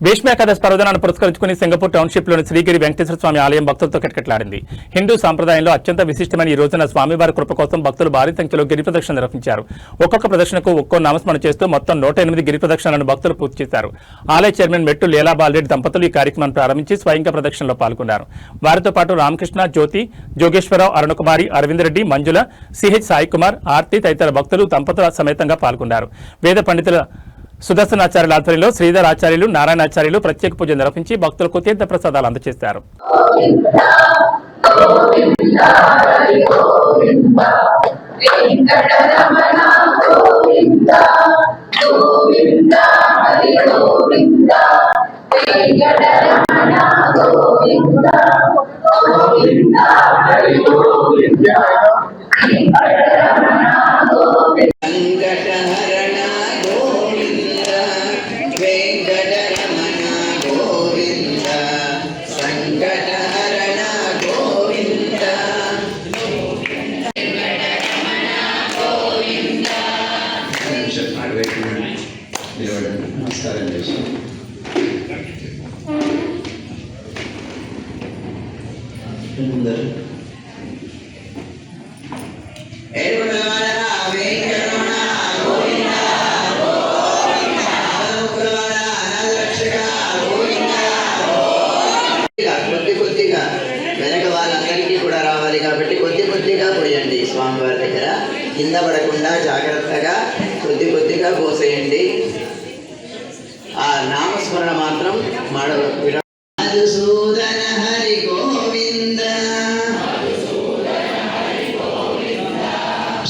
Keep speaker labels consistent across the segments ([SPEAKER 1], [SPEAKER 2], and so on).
[SPEAKER 1] భీష్మ ఏకాదశి పర్వదినాన్ని పురస్కరించుకుని సింగపూర్ టౌన్షిప్లోని శ్రీగిరి వెంకటేశ్వర స్వామి ఆలయం భక్తులతో కిటకిటలాడింది. హిందూ సంప్రదాయంలో అత్యంత విశిష్టమైన ఈ రోజున స్వామివారి కృప కోసం భక్తులు భారీ సంఖ్యలో గిరి ప్రదక్షిణ నిర్వహించారు. ఒక్కొక్క ప్రదక్షిణకు ఒక్కో నామస్మరణ చేస్తూ మొత్తం 108 గిరి ప్రదక్షిణలను భక్తులు పూర్తి చేశారు. ఆలయ చైర్మన్ మెట్టు లీలాబాలరెడ్డి దంపతులు ఈ కార్యక్రమాన్ని ప్రారంభించి స్వయంగా ప్రదక్షిణలో పాల్గొన్నారు. వారితో పాటు రామకృష్ణ, జ్యోతి, జోగేశ్వరరావు, అరుణకుమారి, అరవింద్ రెడ్డి, మంజుల, సిహెచ్ సాయి కుమార్, ఆర్తి తదితర భక్తులు దంపతుల సమేతంగా పాల్గొన్నారు. వేద పండితుల సుదర్శనాచార్యుల ఆధ్వర్యంలో శ్రీధర్ ఆచార్యులు, నారాయణాచార్యులు ప్రత్యేక పూజ నిర్వహించి భక్తులకు తీర్థ ప్రసాదాలు అందజేశారు.
[SPEAKER 2] నమస్కారం చేసి కొద్దిగా వెనక వాళ్ళందరికీ కూడా రావాలి కాబట్టి కొద్దిగా పోయండి. స్వామివారి దగ్గర కింద పడకుండా జాగ్రత్తగా కొద్దిగా పోసేయండి. ఆ నామస్మరణ మాత్రం మధుసూదన హరి గోవింద,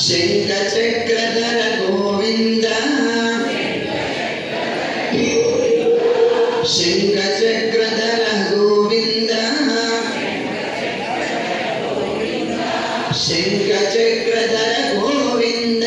[SPEAKER 2] శంఖ చక్రధర గోవింద, శంఖ చక్రధర గోవింద, శంఖ చక్రధర గోవింద.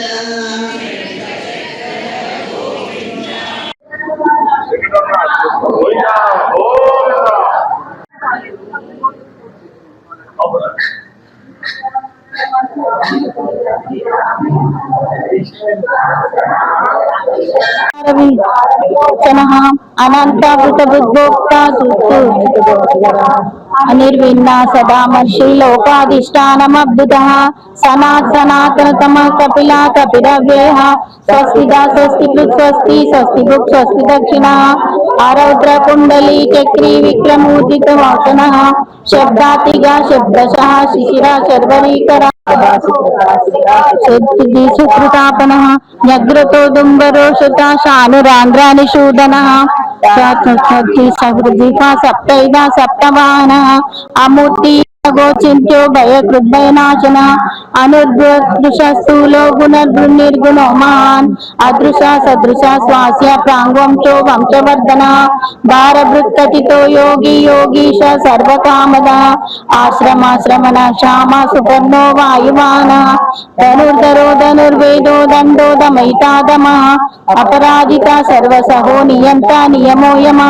[SPEAKER 3] అనిర్విన్నా సదామర్షి లోకాధిష్టానమద్భుతః సనాతనతమ కపిలా కపిరవ్యేహ స్వస్తిదా స్వస్తి కృత్ స్వస్తి స్వస్తి భుక్ స్వస్తి దక్షిణ ఆరౌద్ర కుండలి చక్రీ విక్రమూర్జిత వాసనః శబ్దాతిగా శబ్దశః శిశిర శర్వరీకర సుకృతాపనః న్యగ్రతో దుంబరోషత శానురాంధ్రానిషూదనః సహృదికా సప్తైదా సప్తవాహనః అమూర్తి గోచింత్యో భయకృద్భయనాశన అనుదృశస్థూలో గుణర్గుణో మహాన్ అదృశ సదృశ స్వాస్య ప్రాంగవంశో వంశవర్ధన భారభృత్కటితో యోగి యోగీశ సర్వకామద ఆశ్రమాశ్రమణ శ్యామ సుపర్ణో వాయుమాన ధనుర్ధరో ధనుర్వేదో దండో దమైతాదమ అపరాజిత సర్వసహో నియంత నియమో యమ